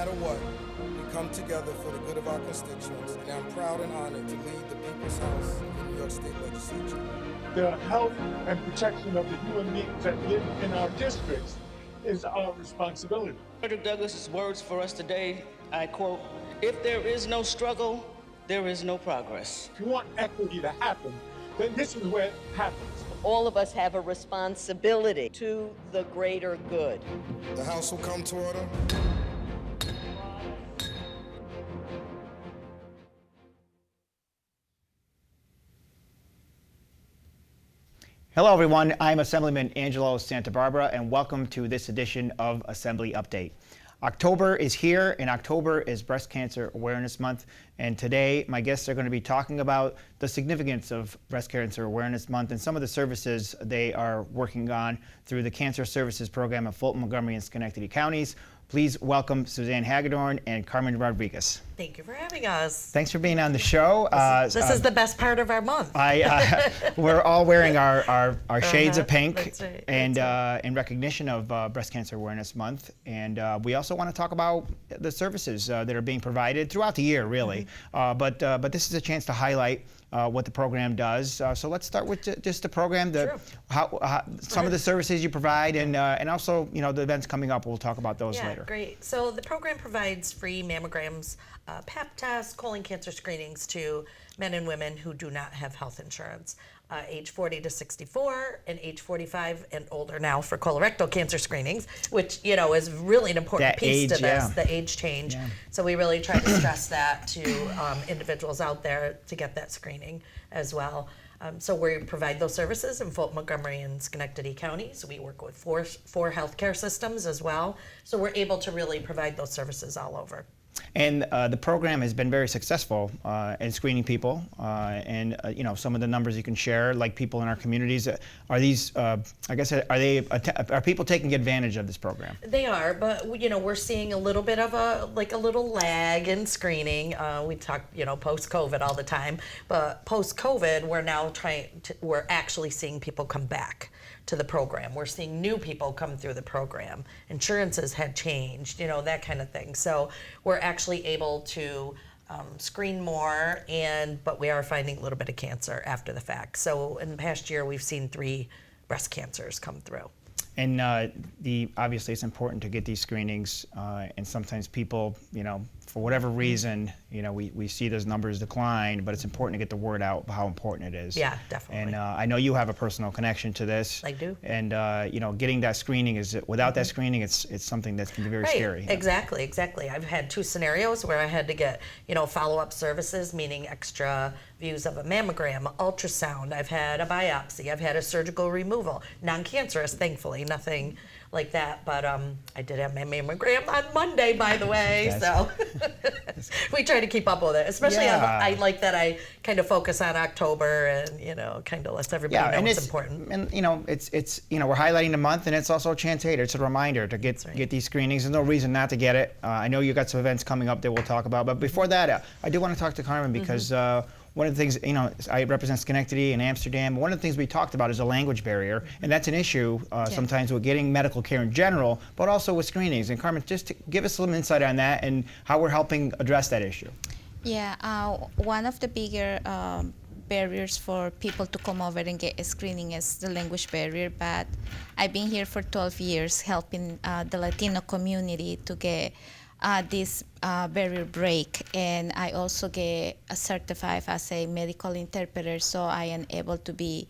matter what, we come together for the good of our constituents, and I'm proud and honored to lead the People's House of the New York State Legislature. The health and protection of the human beings that live in our districts is our responsibility. Frederick Douglass's words for us today, I quote, "If there is no struggle, there is no progress." If you want equity to happen, then this is where it happens. All of us have a responsibility to the greater good. The House will come to order. Hello everyone, I'm Assemblyman Santabarbara and welcome to this edition of Assembly Update. October is here and October is Breast Cancer Awareness Month, and today my guests are going to be talking about the significance of Breast Cancer Awareness Month and some of the services they are working on through the Cancer Services Program of Fulton, Montgomery, and Schenectady counties. Please welcome Suzanne Hagedorn and Carmen Rodriguez. Thank you for having us. Thanks for being on the show. This is the best part of our month. We're all wearing our shades of pink, That's right. and in recognition of Breast Cancer Awareness Month. And we also want to talk about the services that are being provided throughout the year, really. But this is a chance to highlight what the program does. So let's start with just the program, some of the services you provide, and also the events coming up. We'll talk about those later. Great. So the program provides free mammograms, Pap tests, colon cancer screenings to men and women who do not have health insurance, age 40 to 64 and age 45 and older now for colorectal cancer screenings, which is really an important piece to this, the age change. Yeah. So we really try to stress that to individuals out there to get that screening as well. So we provide those services in Fulton, Montgomery, and Schenectady counties. We work with four healthcare systems as well. So we're able to really provide those services all over. And the program has been very successful in screening people, and some of the numbers you can share, like people in our communities. Are these, are people taking advantage of this program? They are, but we're seeing a little bit of a little lag in screening. We talk, post-COVID all the time, but post-COVID, we're actually seeing people come back to the program. We're seeing new people come through the program. Insurances had changed, that kind of thing. So we're actually able to screen more, but we are finding a little bit of cancer after the fact. So in the past year, we've seen 3 breast cancers come through. And obviously it's important to get these screenings, and sometimes people, for whatever reason, we see those numbers decline, but it's important to get the word out about how important it is. Yeah, definitely. And I know you have a personal connection to this. I do. And getting that screening without that screening, it's something that can be very scary. Exactly. I've had 2 scenarios where I had to get, follow-up services, meaning extra views of a mammogram, ultrasound. I've had a biopsy. I've had a surgical removal, non-cancerous, thankfully, nothing like that. But I did have my mammogram on Monday, by the way. So we try to keep up with it. Especially, I like that I kind of focus on October and kind of lets everybody know it's important. And it's we're highlighting the month, and it's also a chance. It's a reminder to get these screenings. There's no reason not to get it. I know you got some events coming up that we'll talk about, but before that, I do want to talk to Carmen because. One of the things, I represent Schenectady and Amsterdam. One of the things we talked about is a language barrier, and that's an issue sometimes with getting medical care in general, but also with screenings. And Carmen, just to give us a little insight on that and how we're helping address that issue. Yeah, one of the bigger barriers for people to come over and get a screening is the language barrier, but I've been here for 12 years helping the Latino community to get this barrier break, and I also get certified as a medical interpreter, so I am able to be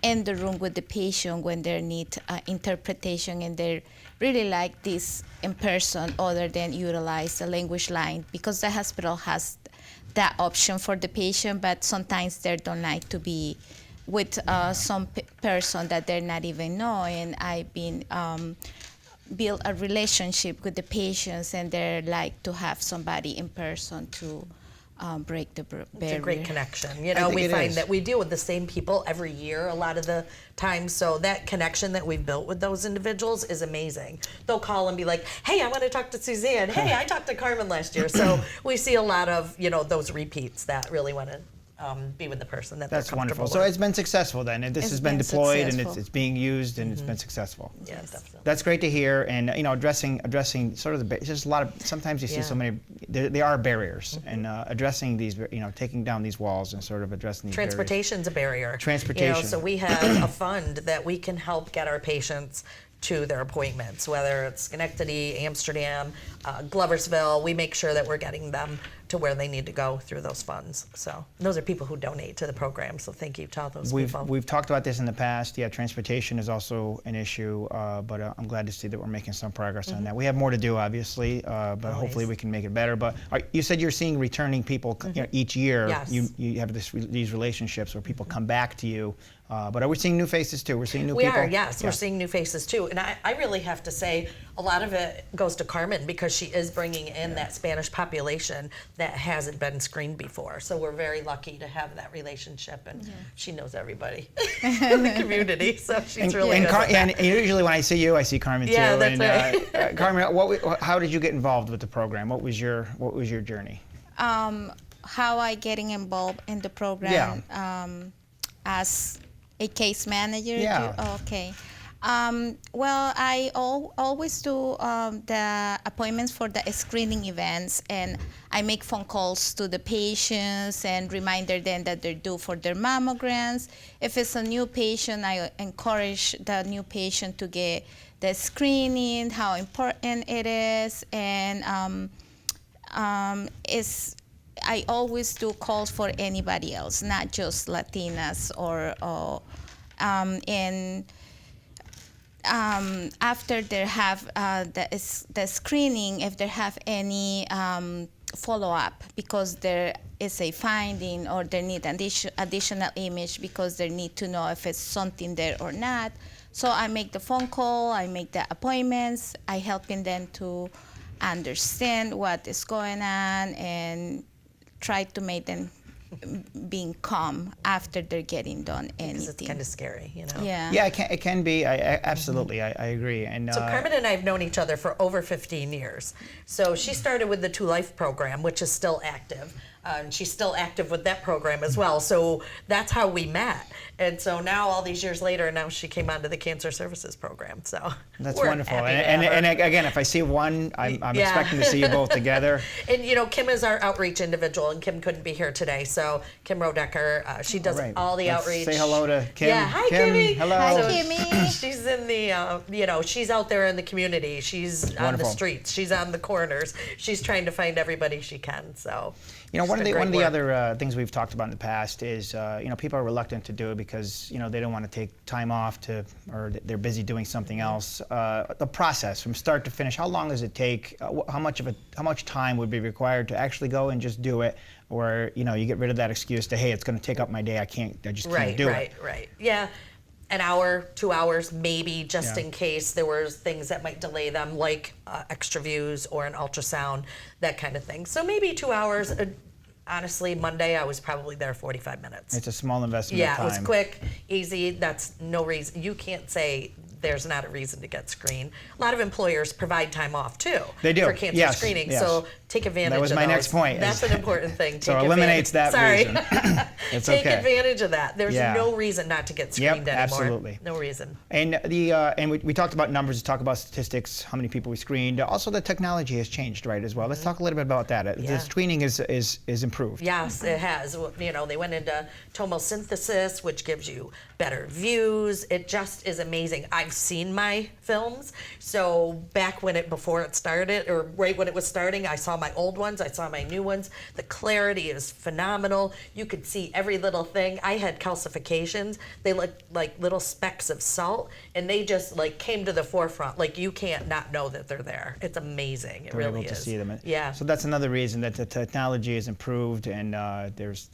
in the room with the patient when they need interpretation, and they really like this in person other than utilize the language line, because the hospital has that option for the patient, but sometimes they don't like to be with some person that they're not even know, and I've been build a relationship with the patients, and they like to have somebody in person to break the barrier. It's a great connection. We find that we deal with the same people every year a lot of the time, so that connection that we've built with those individuals is amazing. They'll call and be like, hey, I want to talk to Suzanne. Hey, I talked to Carmen last year. So we see a lot of, those repeats that really want to be with the person that That's they're comfortable wonderful. So with. it's been successful then, and this It's has been been deployed and successful. it's being used and it's been successful. Yeah, definitely. That's great to hear, and addressing sort of it's just a lot of, sometimes you see so many, there are barriers, and addressing these, taking down these walls and sort of addressing these barriers. Transportation's a barrier. Transportation. So we have a fund that we can help get our patients to their appointments, whether it's Schenectady, Amsterdam, Gloversville. We make sure that we're getting them to where they need to go through those funds. So those are people who donate to the program. So thank you to all those people. We've talked about this in the past. Yeah, transportation is also an issue, but I'm glad to see that we're making some progress on that. We have more to do, obviously, but hopefully we can make it better. But you said you're seeing returning people each year. Yes. You have these relationships where people come back to you. But are we seeing new faces too? We're seeing new We people? are, yes. We're seeing new faces too. And I really have to say, a lot of it goes to Carmen because she is bringing in that Spanish population that hasn't been screened before. So we're very lucky to have that relationship, and she knows everybody in the community. So she's really good at that. And usually when I see you, I see Carmen Yeah, too. that's right. Carmen, how did you get involved with the program? What was your journey? How I getting involved in the program as a case manager? Yeah. Okay. Well, I always do the appointments for the screening events, and I make phone calls to the patients and remind them that they're due for their mammograms. If it's a new patient, I encourage the new patient to get the screening, how important it is, and I always do calls for anybody else, not just Latinas after they have the screening, if they have any follow-up because there is a finding or they need additional image because they need to know if it's something there or not. So I make the phone call, I make the appointments, I helping them to understand what is going on and try to make them being calm after they're getting done anything. Because it's kind of scary, you know? Yeah. Yeah, it can be. Absolutely, I agree. And So Carmen and I have known each other for over 15 years. So she started with the 2 Life program, which is still active. And she's still active with that program as well. So that's how we met. And so now, all these years later, now she came onto the Cancer Services program. So that's we're wonderful. happy to have her. And again, if I see one, I'm expecting to see you both together. And you know, Kim is our outreach individual, and Kim couldn't be here today. So Kim Rodecker, she does all the Let's outreach. say hello to Kim. Yeah, hi Kim, Kimmy. hello. Hi, So Kimmy. She's in the, she's out there in the community. She's on the Wonderful. streets. She's on the corners. She's trying to find everybody she can. So One of the great work. other things we've talked about in the past is people are reluctant to do it because they don't want to take time off or they're busy doing something else. The process from start to finish, how long does it take? How much time would be required to actually go and just do it? Or you get rid of that excuse to, hey, it's going to take up my day. I just can't do it. Right. Yeah. An hour, 2 hours, maybe, just Yeah. in case there was things that might delay them, like extra views or an ultrasound, that kind of thing. So maybe 2 hours. Honestly, Monday I was probably there 45 minutes. It's a small investment Yeah, of time. it was quick, easy. That's no reason. You can't say there's not a reason to get screened. A lot of employers provide time off too. They do. For cancer Yes, screening. yes. So take advantage of That was my those. next point. That's an important thing. So Take eliminates that advantage. reason. It's Take okay. advantage of that. There's Yeah. no reason not to get screened anymore. absolutely. No reason. And we talked about numbers, talk about statistics, how many people we screened. Also, the technology has changed, right, as well. Let's talk a little bit about that. Yeah. The screening is improved. Yes, it has. They went into tomosynthesis, which gives you better views. It just is amazing. I've seen my films. So back before it started, or right when it was starting, I saw my old ones, I saw my new ones. The clarity is phenomenal. You could see every little thing. I had calcifications. They looked like little specks of salt, and they just came to the forefront. You can't not know that they're there. It's amazing. It We're really able to is. see them. Yeah. So that's another reason that the technology is improved, and there's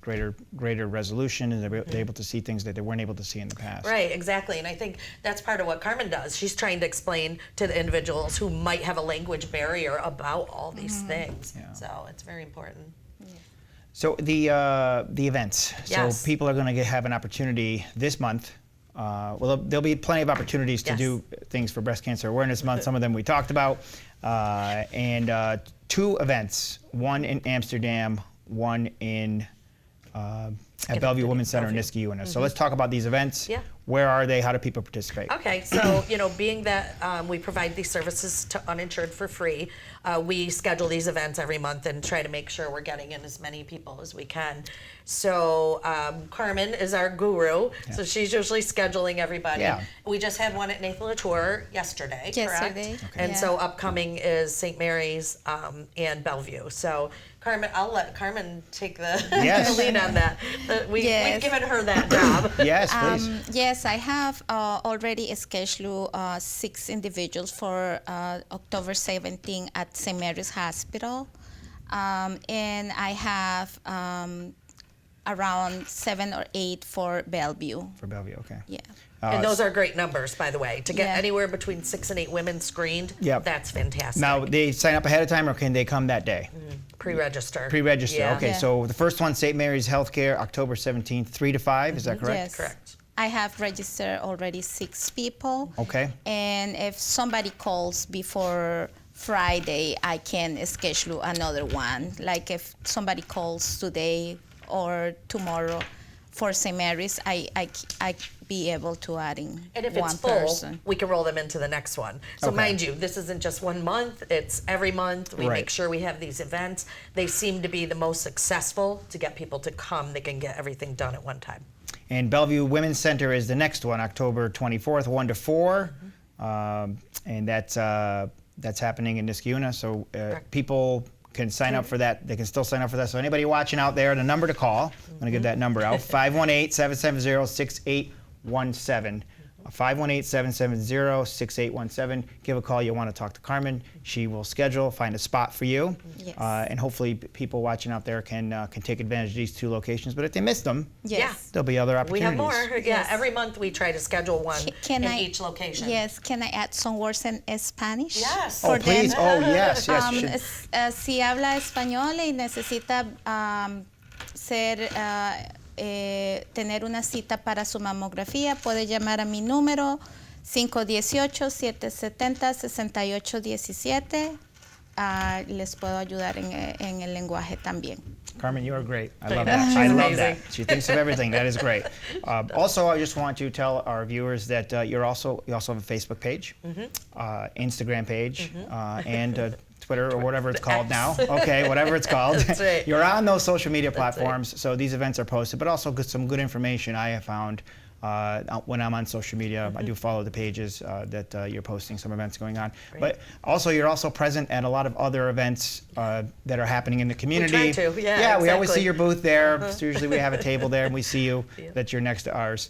greater resolution, and they're able to see things that they weren't able to see in the past. Right, exactly. And I think that's part of what Carmen does. She's trying to explain to the individuals who might have a language barrier about all these things. Yeah. So it's very important. So the events. Yes. So people are going to have an opportunity this month. There'll be plenty of opportunities to Yes. do things for Breast Cancer Awareness Month. Some of them we talked about, and 2 events. One in Amsterdam, one in at Bellevue Women's Center in Niskayuna. So let's talk about these events. Yeah. Where are they? How do people participate? Okay, so, being that we provide these services to uninsured for free, we schedule these events every month and try to make sure we're getting in as many people as we can. So Carmen is our guru, so she's usually scheduling everybody. Yeah. We just had one at Nathan Latour yesterday, Yesterday, correct? okay. And so upcoming is St. Mary's and Bellevue. So Carmen, I'll let Carmen take the, Yes. the lead on that. We've Yes. given her that job. Yes, please. Yes, I have already scheduled 6 individuals for October 17 at St. Mary's Hospital. And I have around 7 or 8 for Bellevue. For Bellevue, okay. Yeah. And those are great numbers, by the way. To get Yeah. anywhere between 6 and 8 women screened, Yep. that's fantastic. Now, they sign up ahead of time, or can they come that day? Pre-register. Pre-register, Yeah. okay. Yeah. So the first one, St. Mary's Healthcare, October 17th, 3 to 5, is that correct? Yes. Correct. I have registered already 6 people. Okay. And if somebody calls before Friday, I can schedule another one. Like if somebody calls today or tomorrow for St. Mary's, I be able to add in And if one it's full, person. we can roll them into the next one. So Okay. mind you, this isn't just 1 month, it's every month. We Right. make sure we have these events. They seem to be the most successful to get people to come. They can get everything done at one time. And Bellevue Women's Center is the next one, October 24th, 1 to 4. And that's happening in Niskayuna. So people can sign up for that. They can still sign up for that. So anybody watching out there, the number to call, I'm going to give that number out, 518-770-6817. 518-770-6817. Give a call. You'll want to talk to Carmen. She will schedule, find a spot for you. Yes. And hopefully people watching out there can take advantage of these 2 locations. But if they miss them, Yes. there'll be other We opportunities. have more. Yeah, Yes. every month we try to schedule one Can in I- each location. Yes, can I add some words in Spanish? Yes. Oh, For please. them? Oh, yes, yes. Si habla español y necesita tener una cita para su mamografía, puede llamar a mi número 518-770-6817. Les puedo ayudar en el lenguaje también. Carmen, you are great. I I love know, that. she's I love amazing. that. She thinks of everything. That is great. Also, I just want to tell our viewers that you also have a Facebook page, Instagram page, and Twitter or whatever it's called now. Okay, whatever it's called. That's right. You're on those social media platforms, right. so these events are posted, but also some good information I have found when I'm on social media. I do follow the pages that you're posting some events going on. Great. But also, you're also present at a lot of other events that are happening in the community. try to, yeah, Yeah, we always exactly. see your booth there. So usually we have a table there and we see you, that you're next to ours.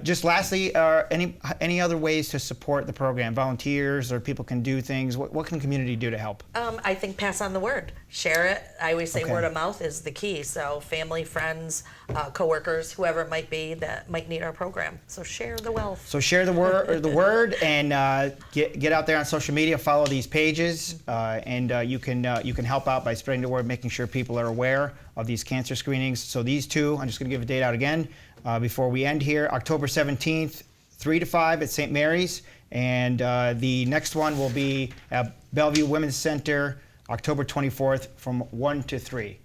Just lastly, any other ways to support the program? Volunteers or people can do things? What can community do to help? I think pass on the word. Share it. I always say Okay. word of mouth is the key. So family, friends, coworkers, whoever it might be that might need our program. So share the wealth. So share the word, and get out there on social media. Follow these pages, and you can help out by spreading the word, making sure people are aware of these cancer screenings. So these 2, I'm just going to give a date out again before we end here. October 17th, 3 to 5 at St. Mary's, and the next one will be at Bellevue Women's Center, October 24th, from 1 to 3.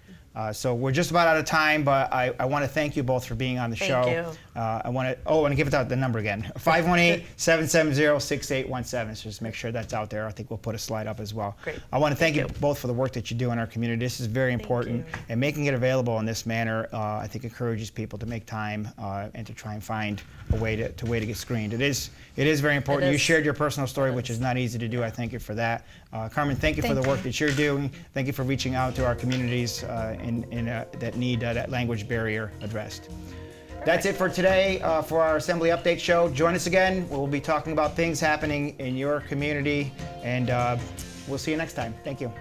So we're just about out of time, but I want to thank you both for being on the show. Thank you. I want to give it out the number again, 518-770-6817. So just make sure that's out there. I think we'll put a slide up as well. Great. I want to thank you Thank you. both for the work that you do in our community. This is very important, you. and making it available in this manner, I think encourages people to make time and to try and find a way to get screened. It is very important. It You is. shared your personal story, which is not easy to do. I thank you for that. Carmen, thank you for the Thank work you. that you're doing. Thank you for reaching out to our communities that need that language barrier addressed. That's it for today for our Assembly Update show. Join us again. We'll be talking about things happening in your community, and we'll see you next time. Thank you.